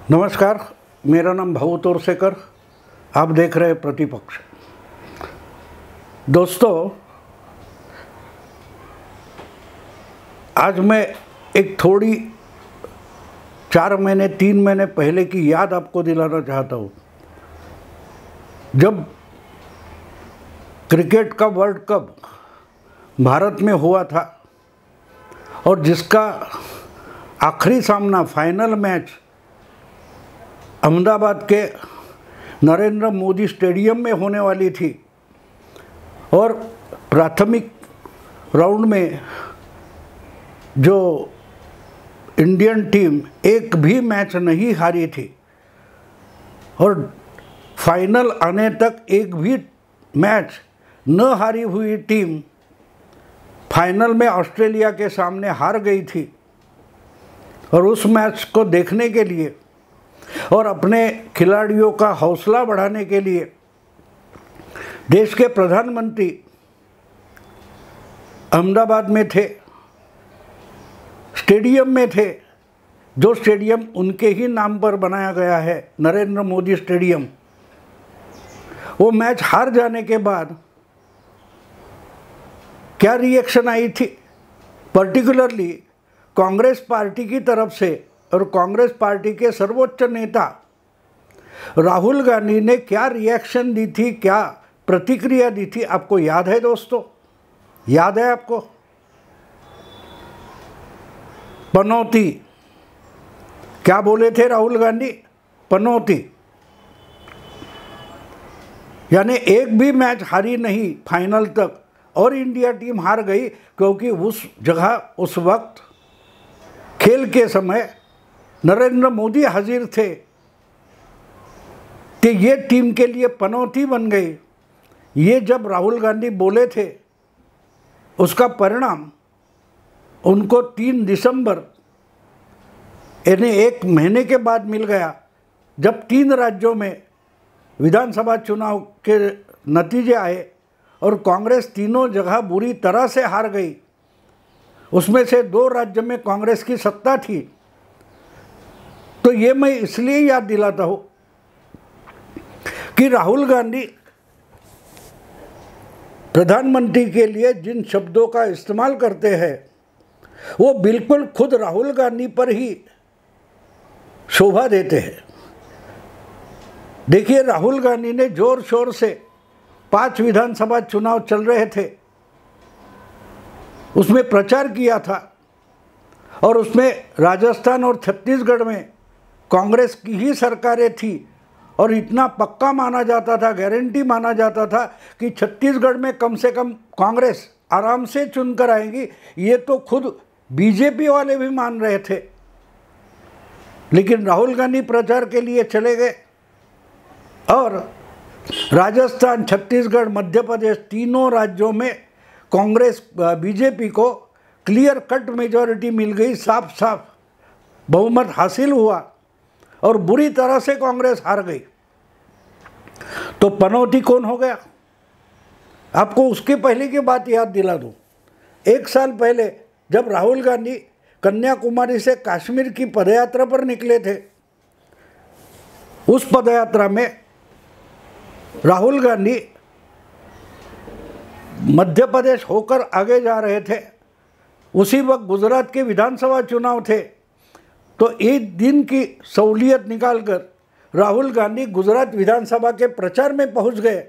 नमस्कार, मेरा नाम भाऊ तोरसेकर। आप देख रहे हैं प्रतिपक्ष। दोस्तों, आज मैं एक थोड़ी 3 महीने पहले की याद आपको दिलाना चाहता हूँ। जब क्रिकेट का वर्ल्ड कप भारत में हुआ था और जिसका आखिरी सामना फाइनल मैच अहमदाबाद के नरेंद्र मोदी स्टेडियम में होने वाली थी और प्राथमिक राउंड में जो इंडियन टीम एक भी मैच नहीं हारी थी और फाइनल आने तक एक भी मैच न हारी हुई टीम फाइनल में ऑस्ट्रेलिया के सामने हार गई थी। और उस मैच को देखने के लिए और अपने खिलाड़ियों का हौसला बढ़ाने के लिए देश के प्रधानमंत्री अहमदाबाद में थे, स्टेडियम में थे, जो स्टेडियम उनके ही नाम पर बनाया गया है, नरेंद्र मोदी स्टेडियम। वो मैच हार जाने के बाद क्या रिएक्शन आई थी, पर्टिकुलरली कांग्रेस पार्टी की तरफ से, और कांग्रेस पार्टी के सर्वोच्च नेता राहुल गांधी ने क्या रिएक्शन दी थी, क्या प्रतिक्रिया दी थी, आपको याद है दोस्तों? याद है आपको? पनौती, क्या बोले थे राहुल गांधी? पनौती, यानी एक भी मैच हारी नहीं फाइनल तक और इंडिया टीम हार गई क्योंकि उस जगह उस वक्त खेल के समय नरेंद्र मोदी हाजिर थे कि ये टीम के लिए पनौती बन गई। ये जब राहुल गांधी बोले थे, उसका परिणाम उनको 3 दिसंबर यानी 1 महीने के बाद मिल गया, जब 3 राज्यों में विधानसभा चुनाव के नतीजे आए और कांग्रेस तीनों जगह बुरी तरह से हार गई। उसमें से 2 राज्य में कांग्रेस की सत्ता थी। तो ये मैं इसलिए याद दिलाता हूँ कि राहुल गांधी प्रधानमंत्री के लिए जिन शब्दों का इस्तेमाल करते हैं वो बिल्कुल खुद राहुल गांधी पर ही शोभा देते हैं। देखिए, राहुल गांधी ने जोर शोर से 5 विधानसभा चुनाव चल रहे थे, उसमें प्रचार किया था और उसमें राजस्थान और छत्तीसगढ़ में कांग्रेस की ही सरकारें थी और इतना पक्का माना जाता था, गारंटी माना जाता था कि छत्तीसगढ़ में कम से कम कांग्रेस आराम से चुनकर आएंगी। ये तो खुद बीजेपी वाले भी मान रहे थे। लेकिन राहुल गांधी प्रचार के लिए चले गए और राजस्थान, छत्तीसगढ़, मध्य प्रदेश तीनों राज्यों में कांग्रेस बीजेपी को क्लियर कट मेजॉरिटी मिल गई, साफ साफ बहुमत हासिल हुआ और बुरी तरह से कांग्रेस हार गई। तो पनौती कौन हो गया? आपको उसके पहले की बात याद दिला दूं। 1 साल पहले जब राहुल गांधी कन्याकुमारी से कश्मीर की पदयात्रा पर निकले थे, उस पदयात्रा में राहुल गांधी मध्य प्रदेश होकर आगे जा रहे थे। उसी वक्त गुजरात के विधानसभा चुनाव थे। तो एक दिन की सहूलियत निकालकर राहुल गांधी गुजरात विधानसभा के प्रचार में पहुंच गए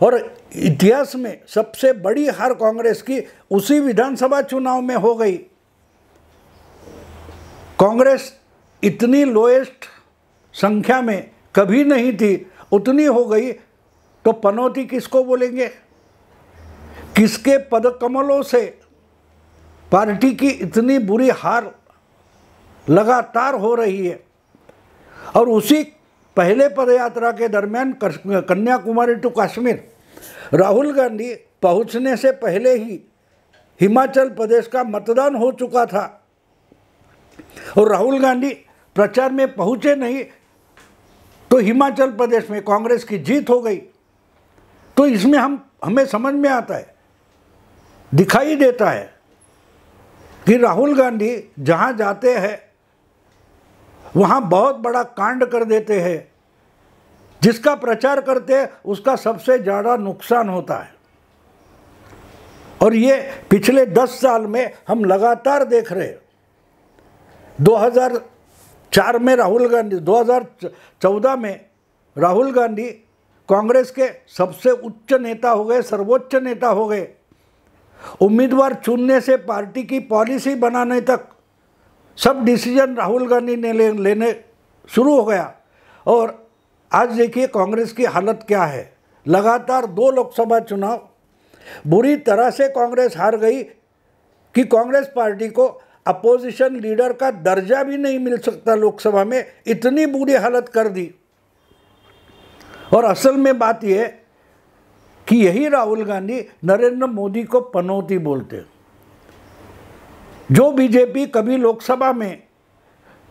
और इतिहास में सबसे बड़ी हार कांग्रेस की उसी विधानसभा चुनाव में हो गई। कांग्रेस इतनी लोएस्ट संख्या में कभी नहीं थी, उतनी हो गई। तो पनौती किसको बोलेंगे? किसके पदकमलों से पार्टी की इतनी बुरी हार लगातार हो रही है? और उसी पहले पदयात्रा के दरमियान कन्याकुमारी टू कश्मीर राहुल गांधी पहुंचने से पहले ही हिमाचल प्रदेश का मतदान हो चुका था और राहुल गांधी प्रचार में पहुंचे नहीं तो हिमाचल प्रदेश में कांग्रेस की जीत हो गई। तो इसमें हमें समझ में आता है, दिखाई देता है कि राहुल गांधी जहाँ जाते हैं वहाँ बहुत बड़ा कांड कर देते हैं, जिसका प्रचार करते हैं उसका सबसे ज़्यादा नुकसान होता है। और ये पिछले 10 साल में हम लगातार देख रहे हैं। 2004 में राहुल गांधी, 2014 में राहुल गांधी कांग्रेस के सबसे उच्च नेता हो गए, सर्वोच्च नेता हो गए। उम्मीदवार चुनने से पार्टी की पॉलिसी बनाने तक सब डिसीजन राहुल गांधी ने लेने शुरू हो गया। और आज देखिए कांग्रेस की हालत क्या है। लगातार 2 लोकसभा चुनाव बुरी तरह से कांग्रेस हार गई कि कांग्रेस पार्टी को अपोजिशन लीडर का दर्जा भी नहीं मिल सकता लोकसभा में, इतनी बुरी हालत कर दी। और असल में बात यह कि यही राहुल गांधी नरेंद्र मोदी को पनौती बोलते। जो बीजेपी कभी लोकसभा में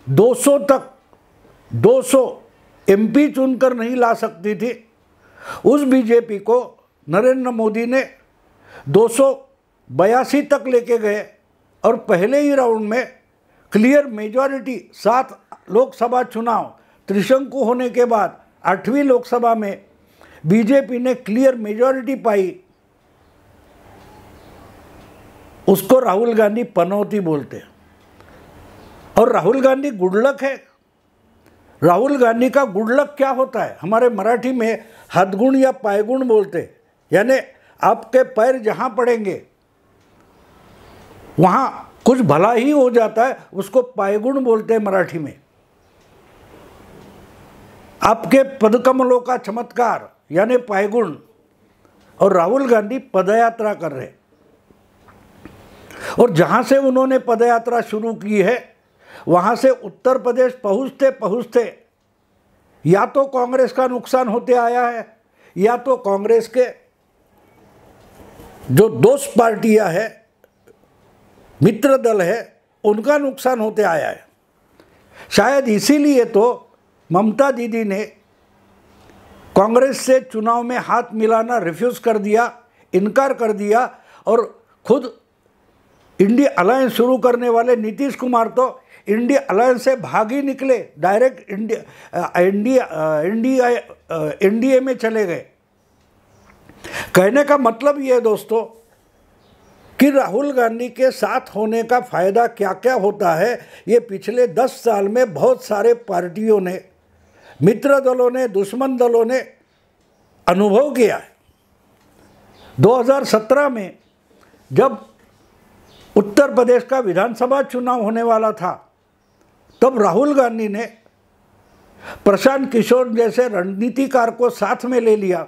200 एमपी चुनकर नहीं ला सकती थी, उस बीजेपी को नरेंद्र मोदी ने 282 तक लेके गए। और पहले ही राउंड में क्लियर मेजॉरिटी, 7 लोकसभा चुनाव त्रिशंकु होने के बाद 8वीं लोकसभा में बीजेपी ने क्लियर मेजॉरिटी पाई। उसको राहुल गांधी पनौती बोलते हैं। और राहुल गांधी गुडलक है। राहुल गांधी का गुडलक क्या होता है? हमारे मराठी में हदगुण या पायगुण बोलते, यानी आपके पैर जहाँ पड़ेंगे वहाँ कुछ भला ही हो जाता है, उसको पायगुण बोलते हैं मराठी में। आपके पदकमलों का चमत्कार यानी पायगुण। और राहुल गांधी पदयात्रा कर रहे, और जहाँ से उन्होंने पदयात्रा शुरू की है वहाँ से उत्तर प्रदेश पहुँचते पहुँचते या तो कांग्रेस का नुकसान होते आया है, या तो कांग्रेस के जो दोस्त पार्टियां हैं, मित्र दल है, उनका नुकसान होते आया है। शायद इसीलिए तो ममता दीदी ने कांग्रेस से चुनाव में हाथ मिलाना रिफ्यूज़ कर दिया, इनकार कर दिया। और खुद इंडिया अलायंस शुरू करने वाले नीतीश कुमार तो इंडिया अलायंस से भाग ही निकले, डायरेक्ट एनडीए में चले गए। कहने का मतलब ये है दोस्तों कि राहुल गांधी के साथ होने का फ़ायदा क्या क्या होता है, ये पिछले 10 साल में बहुत सारे पार्टियों ने, मित्र दलों ने, दुश्मन दलों ने अनुभव किया है। 2017 में जब उत्तर प्रदेश का विधानसभा चुनाव होने वाला था, तब राहुल गांधी ने प्रशांत किशोर जैसे रणनीतिकार को साथ में ले लिया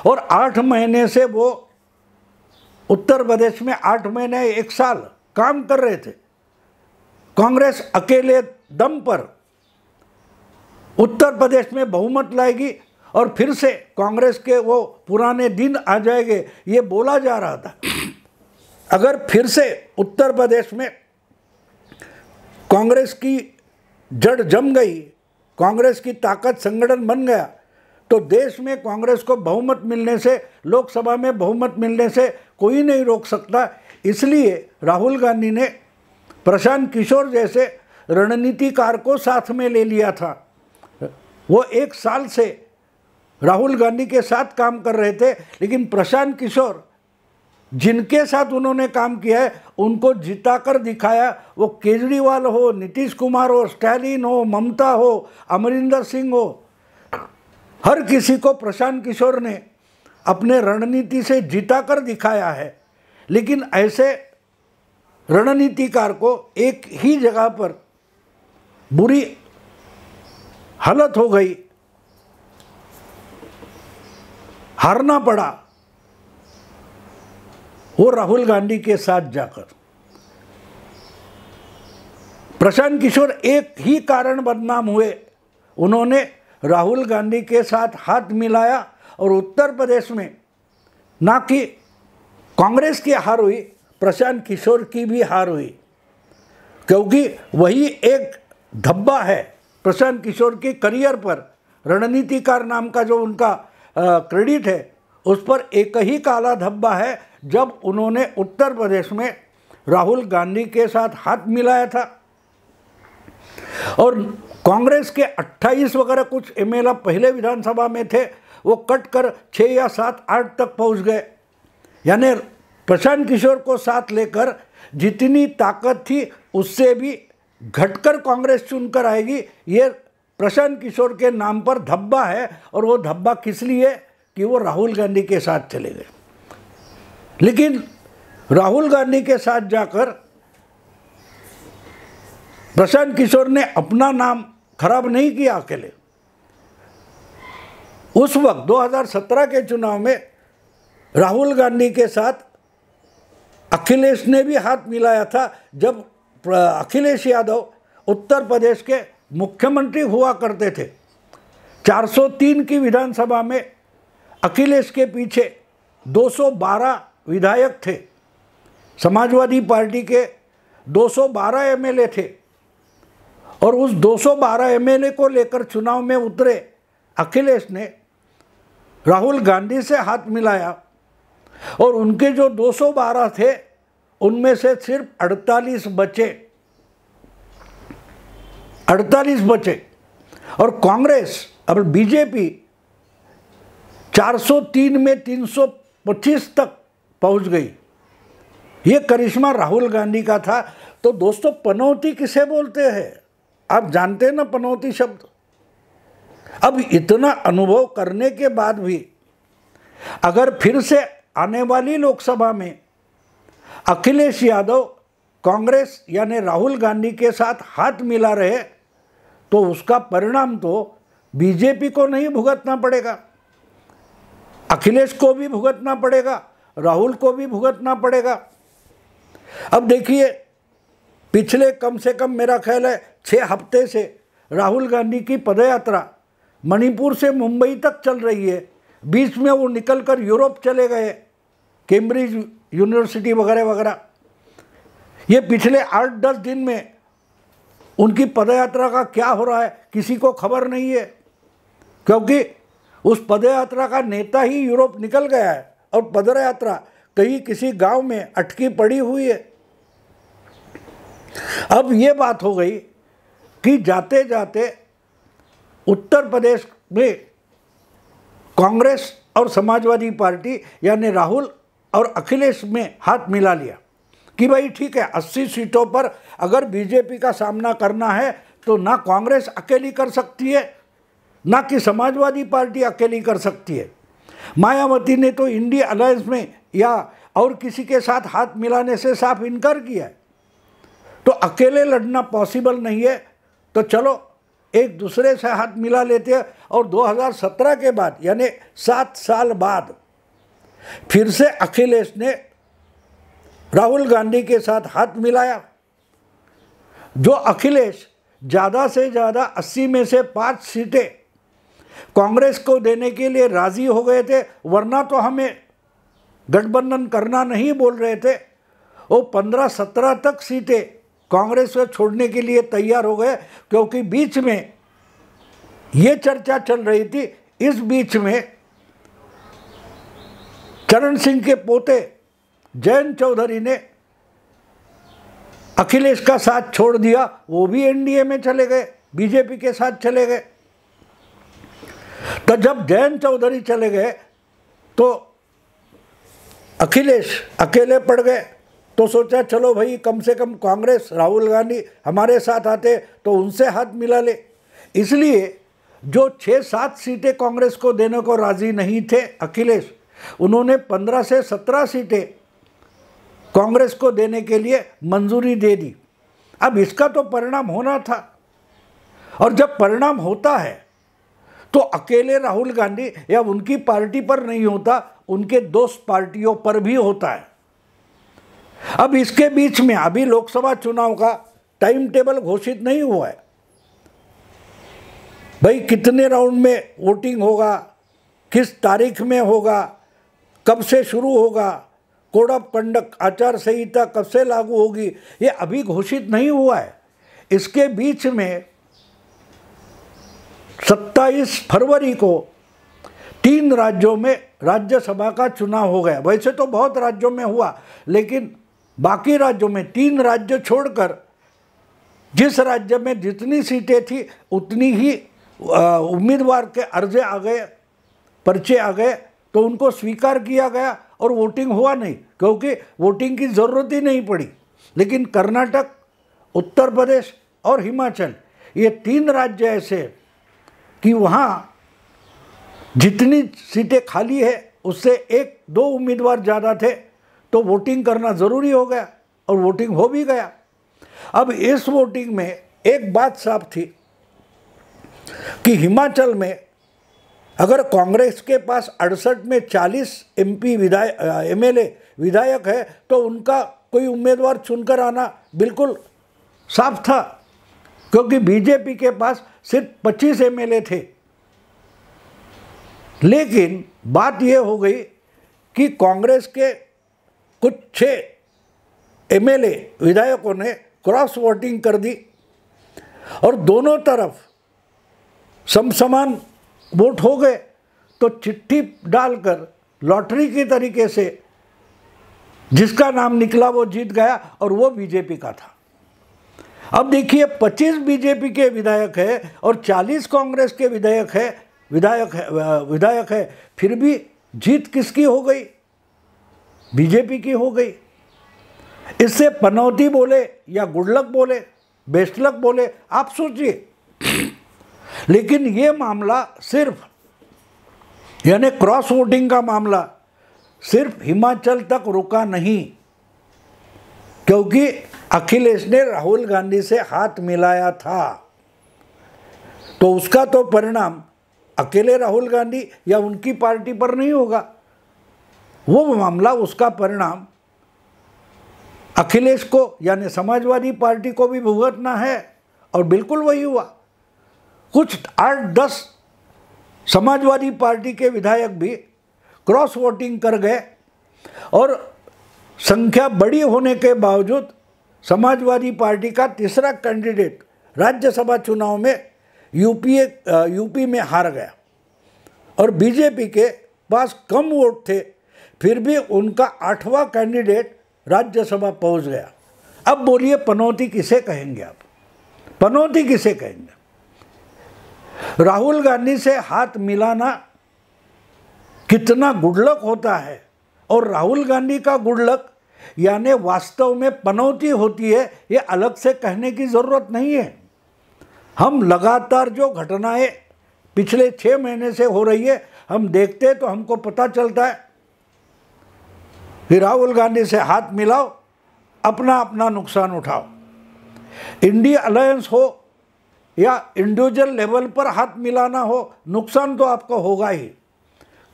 और 8 महीने से वो उत्तर प्रदेश में 8 महीने 1 साल काम कर रहे थे। कांग्रेस अकेले दम पर उत्तर प्रदेश में बहुमत लाएगी और फिर से कांग्रेस के वो पुराने दिन आ जाएंगे, ये बोला जा रहा था। अगर फिर से उत्तर प्रदेश में कांग्रेस की जड़ जम गई, कांग्रेस की ताकत संगठन बन गया, तो देश में कांग्रेस को बहुमत मिलने से, लोकसभा में बहुमत मिलने से कोई नहीं रोक सकता। इसलिए राहुल गांधी ने प्रशांत किशोर जैसे रणनीतिकार को साथ में ले लिया था। वो 1 साल से राहुल गांधी के साथ काम कर रहे थे, लेकिन प्रशांत किशोर जिनके साथ उन्होंने काम किया है उनको जिताकर दिखाया। वो केजरीवाल हो, नीतीश कुमार हो, स्टैलिन हो, ममता हो, अमरिंदर सिंह हो, हर किसी को प्रशांत किशोर ने अपने रणनीति से जिताकर दिखाया है। लेकिन ऐसे रणनीतिकार को एक ही जगह पर बुरी हालत हो गई, हारना पड़ा, वो राहुल गांधी के साथ जाकर। प्रशांत किशोर एक ही कारण बदनाम हुए, उन्होंने राहुल गांधी के साथ हाथ मिलाया और उत्तर प्रदेश में ना कि कांग्रेस की हार हुई, प्रशांत किशोर की भी हार हुई, क्योंकि वही एक धब्बा है प्रशांत किशोर के करियर पर। रणनीतिकार नाम का जो उनका क्रेडिट है, उस पर एक ही काला धब्बा है जब उन्होंने उत्तर प्रदेश में राहुल गांधी के साथ हाथ मिलाया था। और कांग्रेस के 28 वगैरह कुछ एमएलए पहले विधानसभा में थे, वो कट कर 6 या 7, 8 तक पहुंच गए। यानी प्रशांत किशोर को साथ लेकर जितनी ताकत थी उससे भी घटकर कांग्रेस चुनकर आएगी, ये प्रशांत किशोर के नाम पर धब्बा है। और वो धब्बा किस लिए कि वो राहुल गांधी के साथ चले गए। लेकिन राहुल गांधी के साथ जाकर प्रशांत किशोर ने अपना नाम खराब नहीं किया अकेले। उस वक्त 2017 के चुनाव में राहुल गांधी के साथ अखिलेश ने भी हाथ मिलाया था, जब अखिलेश यादव उत्तर प्रदेश के मुख्यमंत्री हुआ करते थे। 403 की विधानसभा में अखिलेश के पीछे 212 विधायक थे, समाजवादी पार्टी के 212 एमएलए थे। और उस 212 एमएलए को लेकर चुनाव में उतरे अखिलेश ने राहुल गांधी से हाथ मिलाया, और उनके जो 212 थे उनमें से सिर्फ 48 बचे। और कांग्रेस अब बीजेपी 403 में 325 तक पहुंच गई। ये करिश्मा राहुल गांधी का था। तो दोस्तों, पनौती किसे बोलते हैं? आप जानते हैं ना पनौती शब्द। अब इतना अनुभव करने के बाद भी अगर फिर से आने वाली लोकसभा में अखिलेश यादव कांग्रेस यानी राहुल गांधी के साथ हाथ मिला रहे, तो उसका परिणाम तो बीजेपी को नहीं भुगतना पड़ेगा, अखिलेश को भी भुगतना पड़ेगा, राहुल को भी भुगतना पड़ेगा। अब देखिए, पिछले कम से कम मेरा ख्याल है 6 हफ्ते से राहुल गांधी की पदयात्रा मणिपुर से मुंबई तक चल रही है। बीच में वो निकलकर यूरोप चले गए, कैम्ब्रिज यूनिवर्सिटी वगैरह वगैरह। ये पिछले 8-10 दिन में उनकी पदयात्रा का क्या हो रहा है किसी को खबर नहीं है, क्योंकि उस पदयात्रा का नेता ही यूरोप निकल गया है और पदयात्रा कहीं किसी गांव में अटकी पड़ी हुई है। अब ये बात हो गई कि जाते जाते उत्तर प्रदेश में कांग्रेस और समाजवादी पार्टी यानी राहुल और अखिलेश में हाथ मिला लिया कि भाई ठीक है, 80 सीटों पर अगर बीजेपी का सामना करना है तो ना कांग्रेस अकेली कर सकती है, ना कि समाजवादी पार्टी अकेली कर सकती है। मायावती ने तो इंडिया अलायंस में या और किसी के साथ हाथ मिलाने से साफ इनकार किया है। तो अकेले लड़ना पॉसिबल नहीं है, तो चलो एक दूसरे से हाथ मिला लेते हैं। और 2017 के बाद यानी 7 साल बाद फिर से अखिलेश ने राहुल गांधी के साथ हाथ मिलाया। जो अखिलेश ज़्यादा से ज़्यादा 80 में से 5 सीटें कांग्रेस को देने के लिए राज़ी हो गए थे, वरना तो हमें गठबंधन करना नहीं बोल रहे थे, वो 15-17 तक सीटें कांग्रेस को छोड़ने के लिए तैयार हो गए। क्योंकि बीच में ये चर्चा चल रही थी, इस बीच में चरण सिंह के पोते जयंत चौधरी ने अखिलेश का साथ छोड़ दिया, वो भी एनडीए में चले गए, बीजेपी के साथ चले गए। तो जब जयंत चौधरी चले गए तो अखिलेश अकेले पड़ गए। तो सोचा चलो भाई, कम से कम कांग्रेस राहुल गांधी हमारे साथ आते तो उनसे हाथ मिला ले। इसलिए जो 6-7 सीटें कांग्रेस को देने को राजी नहीं थे अखिलेश, उन्होंने 15 से 17 सीटें कांग्रेस को देने के लिए मंजूरी दे दी। अब इसका तो परिणाम होना था, और जब परिणाम होता है तो अकेले राहुल गांधी या उनकी पार्टी पर नहीं होता, उनके दोस्त पार्टियों पर भी होता है। अब इसके बीच में अभी लोकसभा चुनाव का टाइम टेबल घोषित नहीं हुआ है। भाई कितने राउंड में वोटिंग होगा, किस तारीख में होगा, कब से शुरू होगा, कोड ऑफ कंडक्ट आचार संहिता कब से लागू होगी, ये अभी घोषित नहीं हुआ है। इसके बीच में 27 फरवरी को 3 राज्यों में राज्यसभा का चुनाव हो गया। वैसे तो बहुत राज्यों में हुआ, लेकिन बाकी राज्यों में 3 राज्य छोड़कर जिस राज्य में जितनी सीटें थी उतनी ही उम्मीदवार के अर्जे आ गए, पर्चे आ गए, तो उनको स्वीकार किया गया और वोटिंग हुआ नहीं, क्योंकि वोटिंग की ज़रूरत ही नहीं पड़ी। लेकिन कर्नाटक, उत्तर प्रदेश और हिमाचल, ये 3 राज्य ऐसे हैं कि वहाँ जितनी सीटें खाली है उससे 1-2 उम्मीदवार ज़्यादा थे, तो वोटिंग करना ज़रूरी हो गया और वोटिंग हो भी गया। अब इस वोटिंग में एक बात साफ थी कि हिमाचल में अगर कांग्रेस के पास 68 में 40 MP MLA विधायक है तो उनका कोई उम्मीदवार चुनकर आना बिल्कुल साफ था, क्योंकि बीजेपी के पास सिर्फ 25 MLA थे। लेकिन बात यह हो गई कि कांग्रेस के कुछ 6 MLA विधायकों ने क्रॉस वोटिंग कर दी और दोनों तरफ समसमान वोट हो गए, तो चिट्ठी डालकर लॉटरी के तरीके से जिसका नाम निकला वो जीत गया और वो बीजेपी का था। अब देखिए 25 बीजेपी के विधायक है और 40 कांग्रेस के विधायक है, फिर भी जीत किसकी हो गई? बीजेपी की हो गई। इससे पनौती बोले या गुड लक बोले, बेस्ट लक बोले, आप सोचिए। लेकिन ये मामला सिर्फ, यानी क्रॉस वोटिंग का मामला सिर्फ हिमाचल तक रुका नहीं, क्योंकि अखिलेश ने राहुल गांधी से हाथ मिलाया था, तो उसका तो परिणाम अकेले राहुल गांधी या उनकी पार्टी पर नहीं होगा, वो मामला, उसका परिणाम अखिलेश को यानी समाजवादी पार्टी को भी भुगतना है। और बिल्कुल वही हुआ। कुछ 8-10 समाजवादी पार्टी के विधायक भी क्रॉस वोटिंग कर गए और संख्या बड़ी होने के बावजूद समाजवादी पार्टी का तीसरा कैंडिडेट राज्यसभा चुनाव में यूपी में हार गया और बीजेपी के पास कम वोट थे, फिर भी उनका 8वां कैंडिडेट राज्यसभा पहुंच गया। अब बोलिए पनौती किसे कहेंगे आप? पनौती किसे कहेंगे? राहुल गांधी से हाथ मिलाना कितना गुडलक होता है, और राहुल गांधी का गुडलक यानी वास्तव में पनौती होती है, ये अलग से कहने की ज़रूरत नहीं है। हम लगातार जो घटनाएं पिछले 6 महीने से हो रही है हम देखते हैं तो हमको पता चलता है कि राहुल गांधी से हाथ मिलाओ, अपना अपना नुकसान उठाओ। इंडिया अलायंस हो या इंडिविजुअल लेवल पर हाथ मिलाना हो, नुकसान तो आपको होगा ही,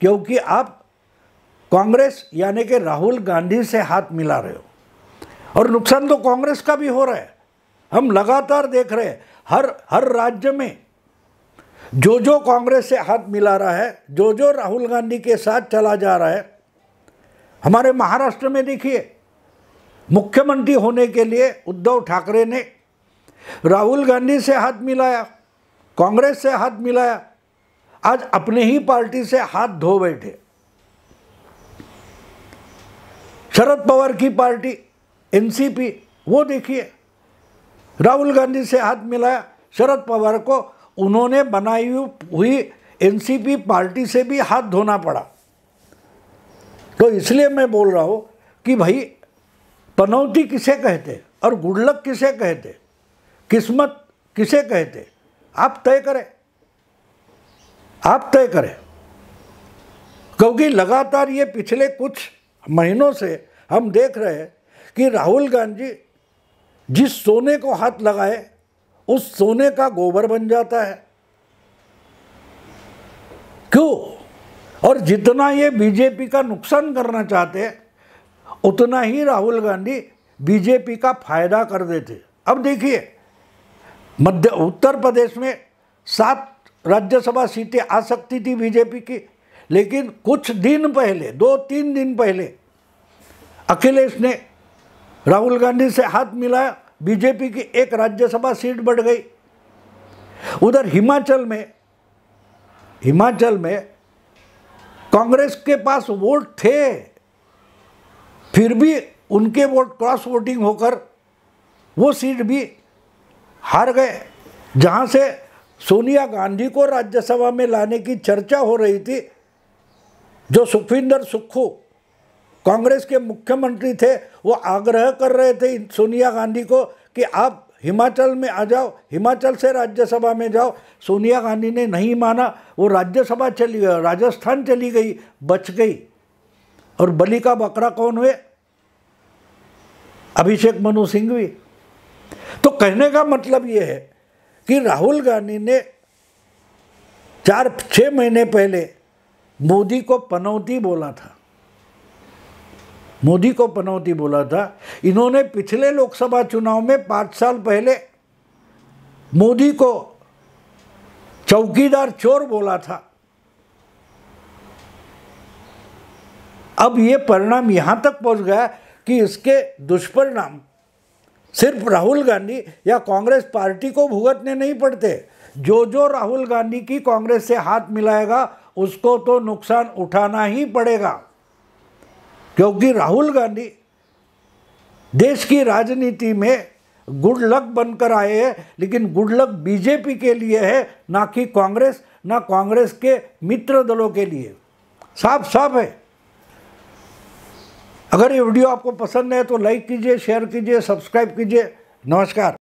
क्योंकि आप कांग्रेस यानी कि राहुल गांधी से हाथ मिला रहे हो, और नुकसान तो कांग्रेस का भी हो रहा है। हम लगातार देख रहे हैं हर राज्य में जो कांग्रेस से हाथ मिला रहा है, जो राहुल गांधी के साथ चला जा रहा है। हमारे महाराष्ट्र में देखिए, मुख्यमंत्री होने के लिए उद्धव ठाकरे ने राहुल गांधी से हाथ मिलाया, कांग्रेस से हाथ मिलाया, आज अपने ही पार्टी से हाथ धो बैठे। शरद पवार की पार्टी एनसीपी, वो देखिए राहुल गांधी से हाथ मिलाया, शरद पवार को उन्होंने बनाई हुई एनसीपी पार्टी से भी हाथ धोना पड़ा। तो इसलिए मैं बोल रहा हूँ कि भाई पनौती किसे कहते और गुडलक किसे कहते, किस्मत किसे कहते, आप तय करें, आप तय करें। क्योंकि लगातार ये पिछले कुछ महीनों से हम देख रहे हैं कि राहुल गांधी जिस सोने को हाथ लगाए उस सोने का गोबर बन जाता है। क्यों? और जितना ये बीजेपी का नुकसान करना चाहते हैं उतना ही राहुल गांधी बीजेपी का फायदा कर देते। अब देखिए, उत्तर प्रदेश में 7 राज्यसभा सीटें आ सकती थी बीजेपी की, लेकिन कुछ दिन पहले, 2-3 दिन पहले अखिलेश ने राहुल गांधी से हाथ मिलाया, बीजेपी की 1 राज्यसभा सीट बढ़ गई। उधर हिमाचल में कांग्रेस के पास वोट थे, फिर भी उनके वोट क्रॉस वोटिंग होकर वो सीट भी हार गए। जहाँ से सोनिया गांधी को राज्यसभा में लाने की चर्चा हो रही थी, जो सुखविंदर सुक्खू कांग्रेस के मुख्यमंत्री थे, वो आग्रह कर रहे थे सोनिया गांधी को कि आप हिमाचल में आ जाओ, हिमाचल से राज्यसभा में जाओ। सोनिया गांधी ने नहीं माना, वो राज्यसभा चली गई, राजस्थान चली गई, बच गई। और बलि का बकरा कौन हुए? अभिषेक मनु सिंघवी। तो कहने का मतलब ये है कि राहुल गांधी ने 4-6 महीने पहले मोदी को पनौती बोला था, मोदी को पनौती बोला था। इन्होंने पिछले लोकसभा चुनाव में 5 साल पहले मोदी को चौकीदार चोर बोला था। अब ये परिणाम यहाँ तक पहुँच गया कि इसके दुष्परिणाम सिर्फ राहुल गांधी या कांग्रेस पार्टी को भुगतने नहीं पड़ते। जो राहुल गांधी की कांग्रेस से हाथ मिलाएगा उसको तो नुकसान उठाना ही पड़ेगा, क्योंकि राहुल गांधी देश की राजनीति में गुड लक बनकर आए हैं, लेकिन गुड लक बीजेपी के लिए है, ना कि कांग्रेस, ना कांग्रेस के मित्र दलों के लिए। साफ साफ है। अगर ये वीडियो आपको पसंद है तो लाइक कीजिए, शेयर कीजिए, सब्सक्राइब कीजिए। नमस्कार।